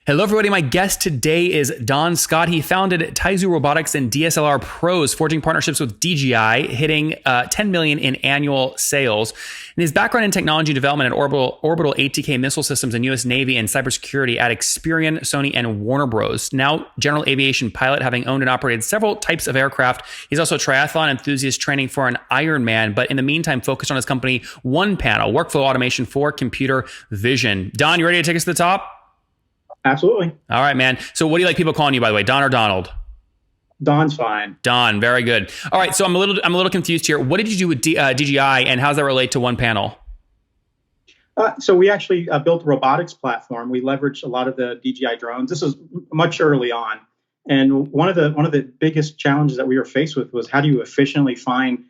Hello, everybody. My guest today is Don Scott. He founded Taizu Robotics and DSLR Pros, forging partnerships with DJI, hitting 10 million in annual sales. And his background in technology development at Orbital ATK missile systems and U.S. Navy and cybersecurity at Experian, Sony, and Warner Bros. Now, general aviation pilot, having owned and operated several types of aircraft. He's also a triathlon enthusiast training for an Ironman, but in the meantime, focused on his company, Onepanel, workflow automation for computer vision. Don, you ready to take us to the top? Absolutely. All right, man. So what do you like people calling you, by the way? Don or Donald? Don's fine. Don, very good. All right, so I'm a little confused here. What did you do with DJI, and how does that relate to Onepanel? So we actually built a robotics platform. We leveraged a lot of the DJI drones. This was much early on, and one of the biggest challenges that we were faced with was how do you efficiently find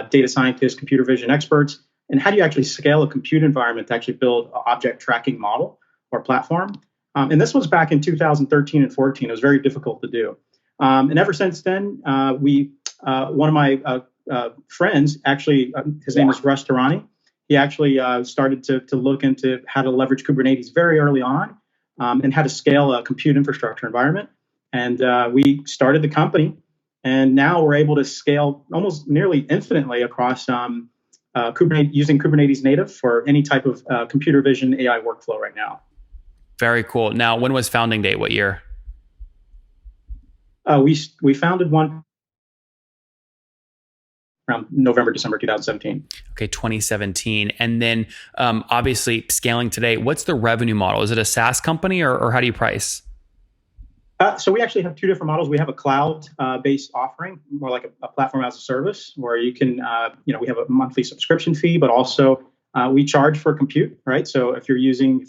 data scientists, computer vision experts, and how do you actually scale a compute environment to actually build an object tracking model or platform? And this was back in 2013 and 14. It was very difficult to do. And ever since then, one of my friends, actually, his name is Russ Tarani. He actually started to look into how to leverage Kubernetes very early on and how to scale a compute infrastructure environment. And we started the company. And now we're able to scale almost nearly infinitely across Kubernetes, using Kubernetes native for any type of computer vision AI workflow right now. Very cool. Now, when was founding date? What year? We founded one around November, December 2017. Okay, 2017. And then obviously scaling today, what's the revenue model? Is it a SaaS company or how do you price? So we actually have two different models. We have a cloud-based offering, more like a platform as a service, where you can, we have a monthly subscription fee, but also we charge for compute, right? So if you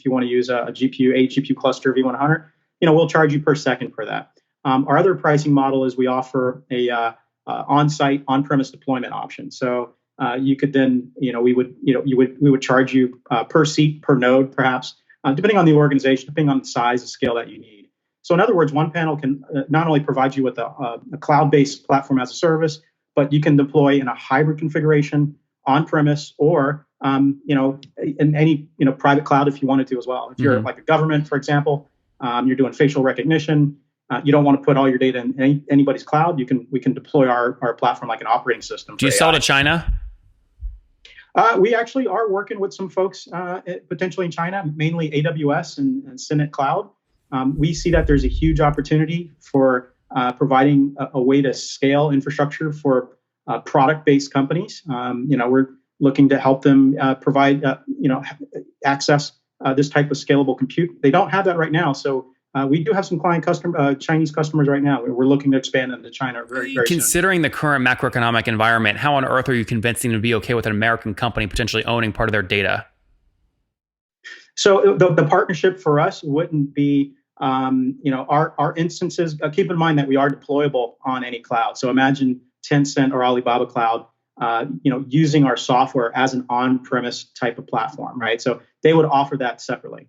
want to use a GPU cluster V100, we'll charge you per second for that. Our other pricing model is we offer a on-site, on-premise deployment option. So you could then, we would charge you per seat, per node, perhaps, depending on the organization, depending on the size and scale that you need. So in other words, Onepanel can not only provide you with a cloud-based platform as a service, but you can deploy in a hybrid configuration, on-premise, or in any private cloud if you wanted to as well. If you're like a government, for example, you're doing facial recognition, you don't want to put all your data in anybody's cloud. We can deploy our platform like an operating system. Do you sell to China? We actually are working with some folks potentially in China, mainly AWS and Synnet Cloud. We see that there's a huge opportunity for providing a way to scale infrastructure for product-based companies. We're looking to help them provide, access this type of scalable compute. They don't have that right now, so we do have some Chinese customers right now. We're looking to expand into China very soon. Considering the current macroeconomic environment, how on earth are you convincing them to be okay with an American company potentially owning part of their data? So the partnership for us wouldn't be, our instances. Keep in mind that we are deployable on any cloud. So imagine Tencent or Alibaba Cloud, using our software as an on-premise type of platform, right? So they would offer that separately.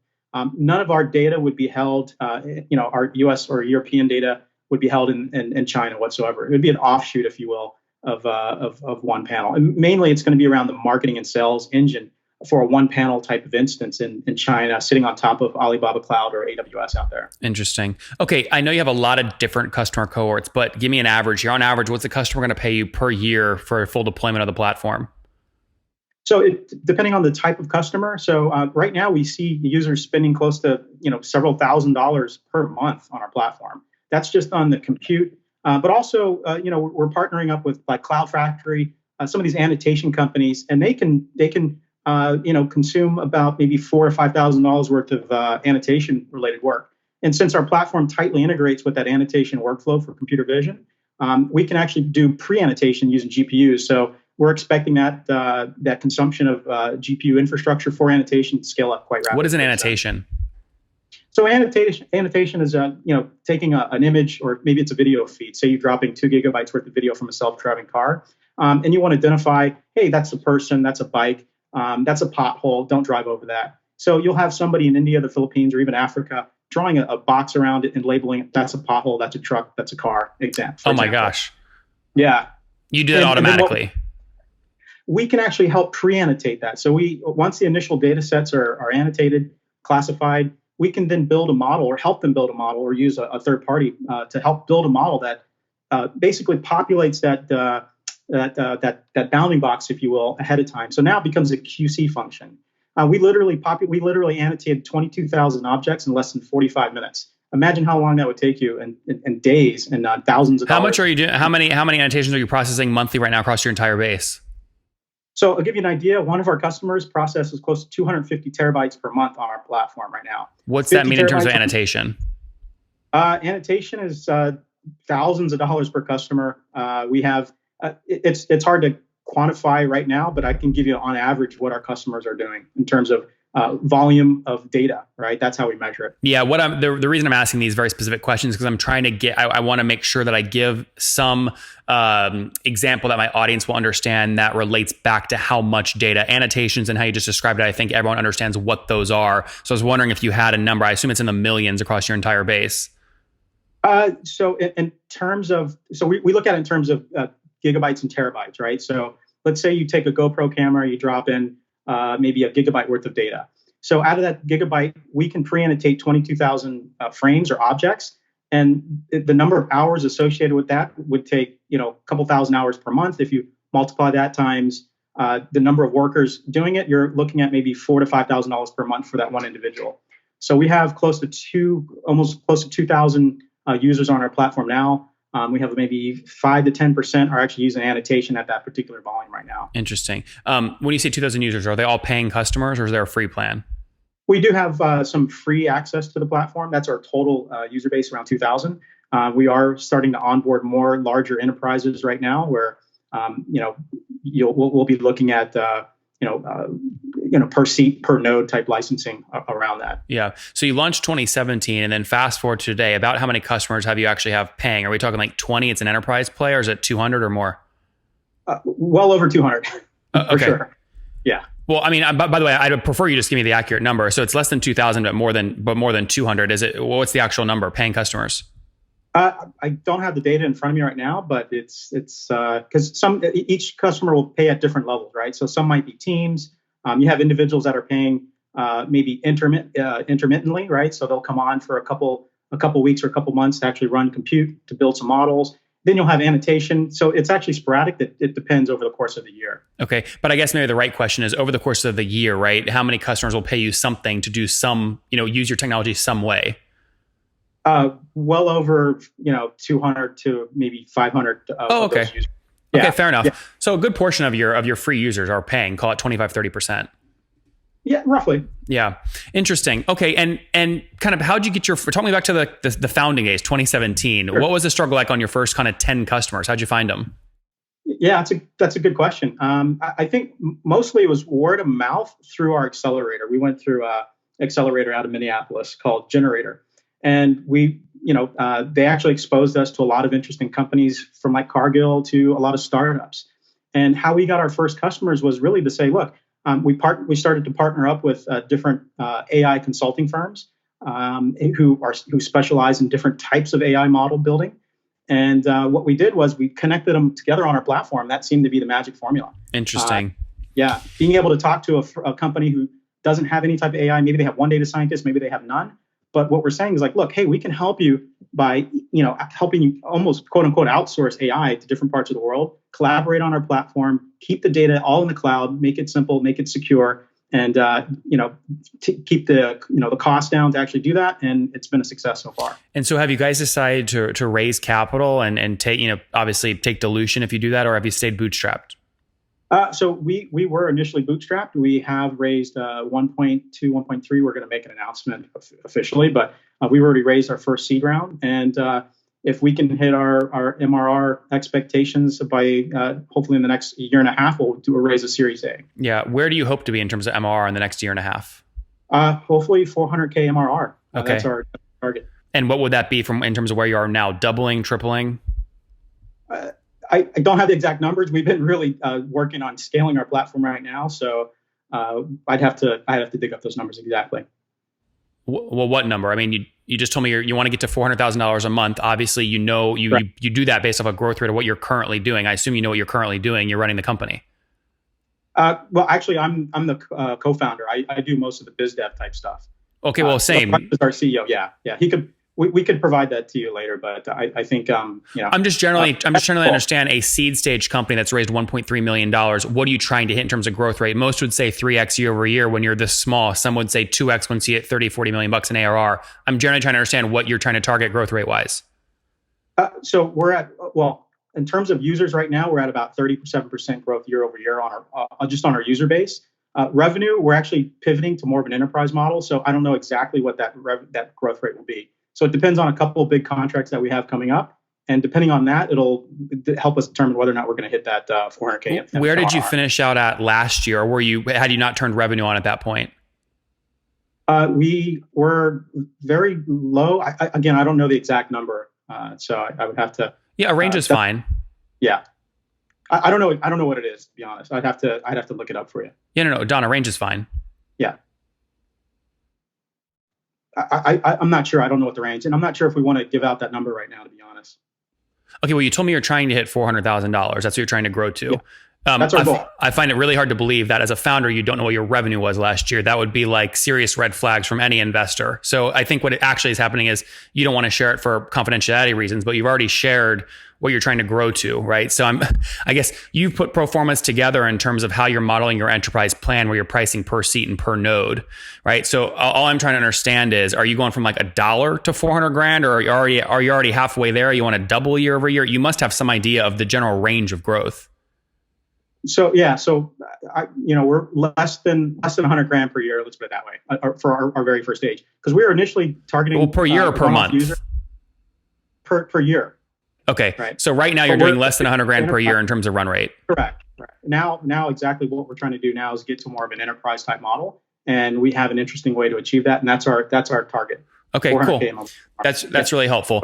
None of our data would be held, our US or European data would be held in China whatsoever. It would be an offshoot, if you will, of Onepanel. And mainly it's going to be around the marketing and sales engine for a Onepanel type of instance in China, sitting on top of Alibaba Cloud or AWS out there. Interesting. Okay, I know you have a lot of different customer cohorts, but give me an average here. On average, what's the customer going to pay you per year for a full deployment of the platform? So depending on the type of customer. So right now we see users spending close to several $1,000s per month on our platform. That's just on the compute, but also we're partnering up with like Cloud Factory, some of these annotation companies, and they can consume about maybe $4,000 or $5,000 worth of annotation related work. And since our platform tightly integrates with that annotation workflow for computer vision, we can actually do pre-annotation using GPUs. So we're expecting that consumption of GPU infrastructure for annotation to scale up quite rapidly. What is an annotation? So annotation is taking an image, or maybe it's a video feed. Say you're dropping 2 gigabytes worth of video from a self-driving car, and you want to identify, hey, that's a person, that's a bike, that's a pothole, don't drive over that. So you'll have somebody in India, the Philippines, or even Africa drawing a box around it and labeling it, that's a pothole, that's a truck, that's a car, example. Oh my gosh. Yeah. You do it automatically. We can actually help pre-annotate that. So once the initial data sets are annotated, classified, we can then build a model or help them build a model or use a third party to help build a model that basically populates that bounding box, if you will, ahead of time. So now it becomes a QC function. We literally annotated 22,000 objects in less than 45 minutes. Imagine how long that would take you in days and thousands of dollars. How much are you doing? How many annotations are you processing monthly right now across your entire base? So I'll give you an idea. One of our customers processes close to 250 terabytes per month on our platform right now. What's that mean in terms of annotation? Annotation is thousands of dollars per customer. We have it's hard to quantify right now, but I can give you on average what our customers are doing in terms of volume of data, right? That's how we measure it. Yeah, the reason I'm asking these very specific questions is because I'm trying to I want to make sure that I give some example that my audience will understand that relates back to how much data, annotations, and how you just described it. I think everyone understands what those are. So I was wondering if you had a number. I assume it's in the millions across your entire base. So in terms of, we look at it in terms of gigabytes and terabytes, right? So let's say you take a GoPro camera, you drop in maybe a gigabyte worth of data. So out of that gigabyte, we can pre-annotate 22,000 frames or objects. And the number of hours associated with that would take, a couple thousand hours per month. If you multiply that times the number of workers doing it, you're looking at maybe $4,000 to $5,000 per month for that one individual. So we have almost close to 2,000 users on our platform now. We have maybe 5 to 10% are actually using annotation at that particular volume right now. Interesting. When you say 2,000 users, are they all paying customers or is there a free plan? We do have some free access to the platform. That's our total user base, around 2,000. We are starting to onboard more larger enterprises right now where, we'll be looking at, per seat, per node type licensing around that. Yeah. So you launched 2017 and then fast forward to today, about how many customers have you actually have paying? Are we talking like 20? It's an enterprise play, or is it 200 or more? Well over 200 for okay. sure. Yeah. Well, I mean, by the way, I'd prefer you just give me the accurate number. So it's less than 2,000, but more than 200. What's the actual number, paying customers? I don't have the data in front of me right now, but it's because each customer will pay at different levels, right? So some might be teams. You have individuals that are paying maybe intermittently, right? So they'll come on for a couple weeks or a couple months to actually run compute to build some models. Then you'll have annotation. So it's actually sporadic. It depends over the course of the year. Okay. But I guess maybe the right question is, over the course of the year, right? How many customers will pay you something to do some, use your technology some way? Well over, 200 to maybe 500 of those users. Yeah. Okay, fair enough. Yeah. So a good portion of your free users are paying, call it 25, 30%. Yeah, roughly. Yeah. Interesting. Okay. And kind of how'd you get talk me back to the founding days, 2017. Sure. What was the struggle like on your first kind of 10 customers? How'd you find them? Yeah, that's a good question. I think mostly it was word of mouth through our accelerator. We went through an accelerator out of Minneapolis called Generator. And they actually exposed us to a lot of interesting companies, from like Cargill to a lot of startups. And how we got our first customers was really to say, look, we started to partner up with different AI consulting firms who specialize in different types of AI model building. And what we did was we connected them together on our platform. That seemed to be the magic formula. Interesting. Yeah, being able to talk to a company who doesn't have any type of AI. Maybe they have one data scientist, maybe they have none. But what we're saying is like, look, hey, we can help you by, helping you almost quote unquote outsource AI to different parts of the world, collaborate on our platform, keep the data all in the cloud, make it simple, make it secure, and, keep the cost down to actually do that. And it's been a success so far. And so have you guys decided to raise capital and take, obviously take dilution if you do that, or have you stayed bootstrapped? So we were initially bootstrapped. We have raised 1.2, 1.3. We're going to make an announcement officially, but we've already raised our first seed round. And if we can hit our MRR expectations by hopefully in the next year and a half, we'll raise a Series A. Yeah. Where do you hope to be in terms of MRR in the next year and a half? Hopefully 400K MRR. Okay. That's our target. And what would that be in terms of where you are now? Doubling, tripling? I don't have the exact numbers. We've been really working on scaling our platform right now, so I'd have to dig up those numbers exactly. Well, what number? I mean, you just told me you want to get to $400,000 a month. Obviously, you do that based off a growth rate of what you're currently doing. I assume you know what you're currently doing. You're running the company. Well, actually, I'm the co-founder. I do most of the biz dev type stuff. Okay, well, same. Is our CEO. Yeah, he could. We could provide that to you later, but I think I'm just generally trying to understand a seed stage company that's raised $1.3 million. What are you trying to hit in terms of growth rate? Most would say 3x year over year when you're this small. Some would say 2x once you hit 30, 40 million bucks in ARR. I'm generally trying to understand what you're trying to target growth rate wise. So we're at, in terms of users right now, we're at about 37% growth year over year on our user base. Revenue, we're actually pivoting to more of an enterprise model. So I don't know exactly what that growth rate will be. So it depends on a couple of big contracts that we have coming up. And depending on that, it'll help us determine whether or not we're going to hit that 400K. Where did you finish out at last year? Or had you not turned revenue on at that point? We were very low. Again, I don't know the exact number. So I would have to. Yeah, a range is fine. Yeah. I don't know. I don't know what it is, to be honest. I'd have to look it up for you. Yeah, no, Don, a range is fine. Yeah. I'm not sure. I don't know what the range, and I'm not sure if we want to give out that number right now, to be honest. Okay, well, you told me you're trying to hit $400,000. That's what you're trying to grow to. Yeah, that's our goal. I find it really hard to believe that as a founder, you don't know what your revenue was last year. That would be like serious red flags from any investor. So I think what actually is happening is you don't want to share it for confidentiality reasons, but you've already shared what you're trying to grow to, right? So I guess you've put pro formas together in terms of how you're modeling your enterprise plan where you're pricing per seat and per node, right? So all I'm trying to understand is, are you going from like $1 to 400 grand, or are you already halfway there? You want to double year over year? You must have some idea of the general range of growth. So we're less than 100 grand per year. Let's put it that way for our very first stage, because we were initially targeting per year or per month. Per year. Okay. Right. So right now you're doing less than 100 grand per year in terms of run rate. Correct. Right. Now exactly what we're trying to do now is get to more of an enterprise type model, and we have an interesting way to achieve that, and that's our target. Okay, cool. That's really helpful.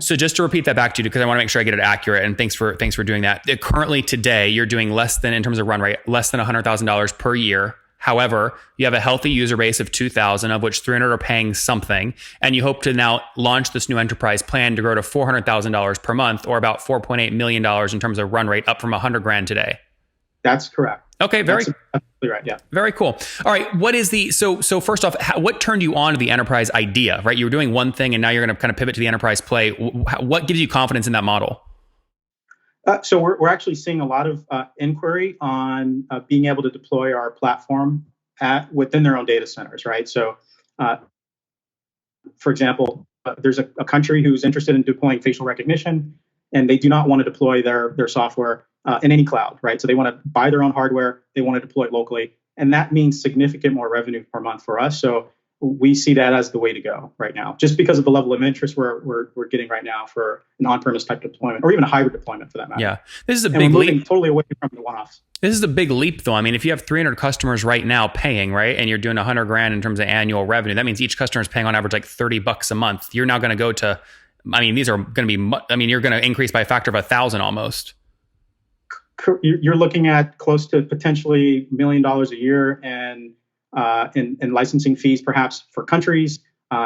So just to repeat that back to you, because I want to make sure I get it accurate, and thanks for doing that. Currently today, you're doing less than, in terms of run rate, less than $100,000 per year. However, you have a healthy user base of 2,000, of which 300 are paying something, and you hope to now launch this new enterprise plan to grow to $400,000 per month, or about $4.8 million in terms of run rate, up from 100 grand today. That's correct. Okay, that's right. Yeah. Very cool. All right. What is so first off, what turned you on to the enterprise idea, right? You were doing one thing and now you're going to kind of pivot to the enterprise play. What gives you confidence in that model? So we're actually seeing a lot of inquiry on being able to deploy our platform within their own data centers, right? So, for example, there's a country who's interested in deploying facial recognition, and they do not want to deploy their software in any cloud, right? So they want to buy their own hardware, they want to deploy it locally, and that means significant more revenue per month for us. So we see that as the way to go right now, just because of the level of interest we're getting right now for an on-premise type deployment, or even a hybrid deployment for that matter. Yeah, this is a big leap. Totally away from the one-offs. This is a big leap, though. I mean, if you have 300 customers right now paying, right, and you're doing 100 grand in terms of annual revenue, that means each customer is paying on average like $30 a month. You're now going to go to, I mean, these are going to be, I mean, you're going to increase by a factor of 1,000 almost. You're looking at close to potentially $1 million a year and in licensing fees, perhaps for countries,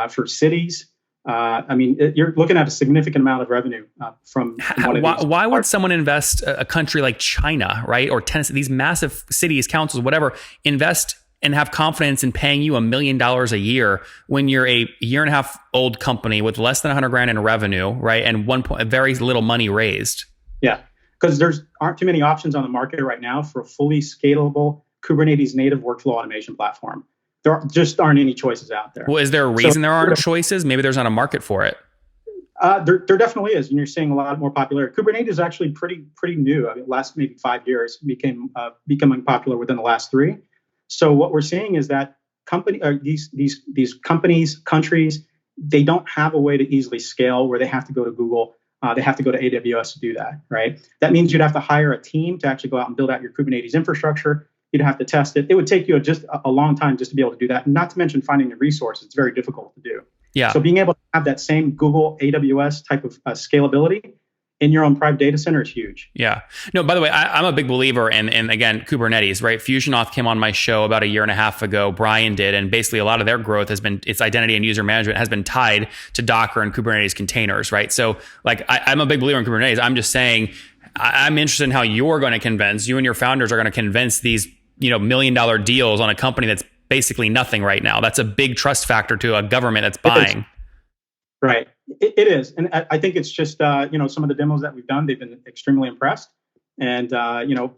for cities. I mean, you're looking at a significant amount of revenue from one of these. Why would someone invest, a country like China, right, or Tennessee, these massive cities, councils, whatever, invest and have confidence in paying you $1 million a year when you're a year and a half old company with less than 100 grand in revenue, right, and very little money raised? Yeah, because aren't too many options on the market right now for a fully scalable Kubernetes native workflow automation platform. There just aren't any choices out there. Well, is there a reason there aren't choices? Maybe there's not a market for it. There definitely is, and you're seeing a lot more popularity. Kubernetes is actually pretty new. I mean, last maybe 5 years becoming popular within the last 3. So what we're seeing is that these companies, countries, they don't have a way to easily scale where they have to go to Google. They have to go to AWS to do that, right? That means you'd have to hire a team to actually go out and build out your Kubernetes infrastructure. You'd have to test it. It would take you just a long time just to be able to do that. Not to mention finding the resources. It's very difficult to do. Yeah. So being able to have that same Google AWS type of scalability in your own private data center is huge. Yeah. No, by the way, I'm a big believer in again, Kubernetes, right? FusionAuth came on my show about a year and a half ago. Brian did. And basically a lot of their growth has been, its identity and user management has been tied to Docker and Kubernetes containers, right? So like, I'm a big believer in Kubernetes. I'm just saying, I'm interested in how you're going to convince, you and your founders are going to convince these, $1 million deals on a company that's basically nothing right now. That's a big trust factor to a government that's buying. Right. It is. And I think it's just, some of the demos that we've done, they've been extremely impressed. And,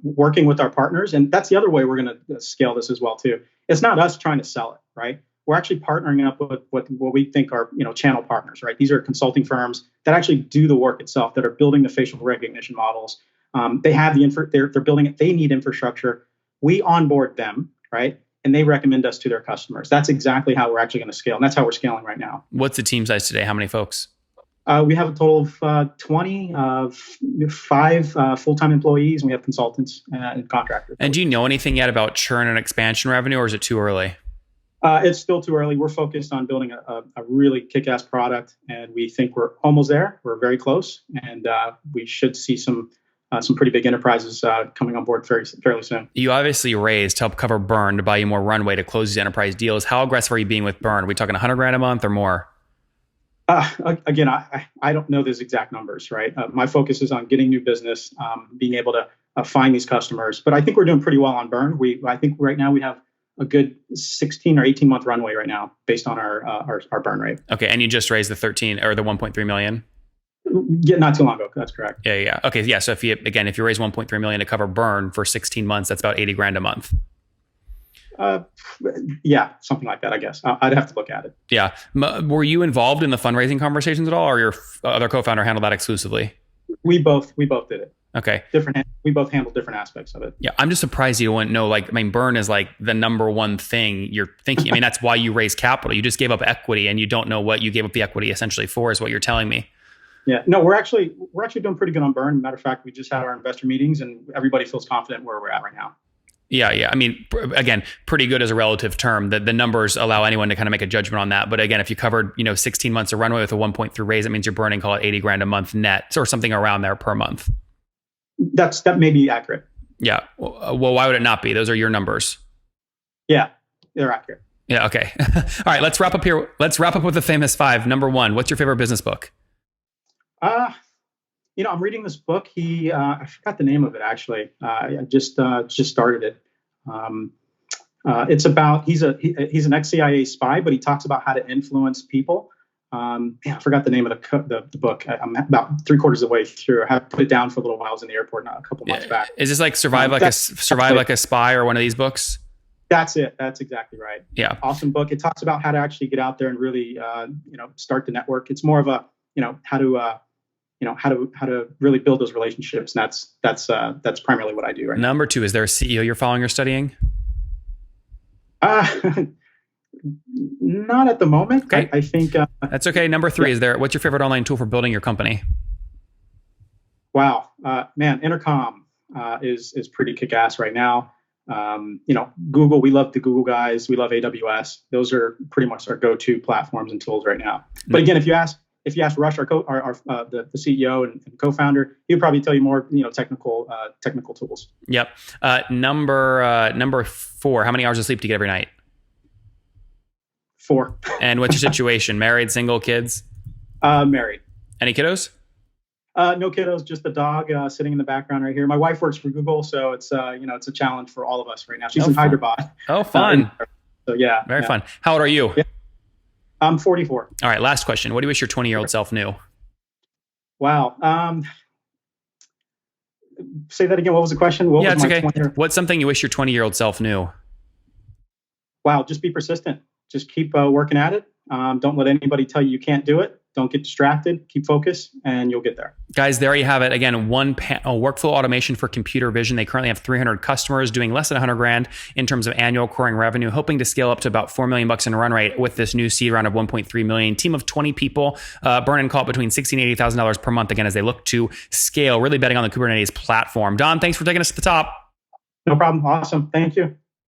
working with our partners. And that's the other way we're going to scale this as well, too. It's not us trying to sell it, right? We're actually partnering up with what we think are, channel partners, right? These are consulting firms that actually do the work itself, that are building the facial recognition models. They have they're building it. They need infrastructure. We onboard them, right? And they recommend us to their customers. That's exactly how we're actually going to scale. And that's how we're scaling right now. What's the team size today? How many folks? We have a total of 20, 5 full-time employees, and we have consultants and contractors. And do you know anything yet about churn and expansion revenue, or is it too early? It's still too early. We're focused on building a really kick-ass product, and we think we're almost there. We're very close, and we should see some pretty big enterprises coming on board fairly soon. You obviously raised to help cover burn, to buy you more runway to close these enterprise deals. How aggressive are you being with burn? Are we talking $100,000 a month or more? Again, I don't know those exact numbers, right? My focus is on getting new business, being able to find these customers. But I think we're doing pretty well on burn. I think right now we have a good 16 or 18 month runway right now based on our burn rate. Okay, and you just raised the 1.3 million? Yeah, not too long ago. That's correct. Yeah. Okay, yeah. So if you raise 1.3 million to cover burn for 16 months, that's about $80,000 a month. Yeah, something like that, I guess. I'd have to look at it. Yeah. Were you involved in the fundraising conversations at all, or your other co-founder handled that exclusively? We both did it. Okay. We both handled different aspects of it. Yeah, I'm just surprised you wouldn't know. Burn is like the number one thing you're thinking. That's why you raised capital. You just gave up equity, and you don't know what you gave up the equity essentially for, is what you're telling me. Yeah, no, we're actually doing pretty good on burn. Matter of fact, we just had our investor meetings, and everybody feels confident where we're at right now. Yeah. Again, pretty good as a relative term. The numbers allow anyone to kind of make a judgment on that. But again, if you covered 16 months of runway with a 1.3 raise, it means you're burning, call it $80,000 a month net, or something around there per month. That may be accurate. Yeah. Well, why would it not be? Those are your numbers. Yeah, they're accurate. Yeah. Okay. All right. Let's wrap up here. Let's wrap up with the famous 5. Number 1, what's your favorite business book? I'm reading this book. I forgot the name of it actually. I just started it. It's about he's an ex-CIA spy, but he talks about how to influence people. I forgot the name of the book. I'm about 3/4 of the way through. I have to put it down for a little while. I was in the airport a couple months back. Is this like Survive Like a Spy, or one of these books? That's it. That's exactly right. Yeah. Awesome book. It talks about how to actually get out there and really, start the network. It's more of a, how to really build those relationships. And that's primarily what I do right now. Number 2, is there a CEO you're following or studying? Not at the moment. Okay. I think that's okay. Number 3, what's your favorite online tool for building your company? Wow, man, Intercom is pretty kick-ass right now. Google, we love the Google guys. We love AWS. Those are pretty much our go-to platforms and tools right now. But again, if you ask Rush, the CEO and co-founder, he'll probably tell you more, technical tools. Yep. Number 4, how many hours of sleep do you get every night? 4. And what's your situation? Married, single, kids? Married. Any kiddos? No kiddos, just the dog sitting in the background right here. My wife works for Google, so it's it's a challenge for all of us right now. She's in Hyderabad. Oh, fun. So yeah. Very fun. How old are you? Yeah. I'm 44. All right, last question. What do you wish your 20-year-old self knew? Wow. Say that again. What was the question? It's okay. What's something you wish your 20-year-old self knew? Wow, just be persistent. Just keep working at it. Don't let anybody tell you can't do it. Don't get distracted. Keep focused, and you'll get there. Guys, there you have it. Again, Onepanel workflow automation for computer vision. They currently have 300 customers doing less than $100,000 in terms of annual recurring revenue, hoping to scale up to about $4 million in run rate with this new seed round of 1.3 million. Team of 20 people, burn and call it between $60,000 and $80,000 per month. Again, as they look to scale, really betting on the Kubernetes platform. Don, thanks for taking us to the top. No problem. Awesome. Thank you.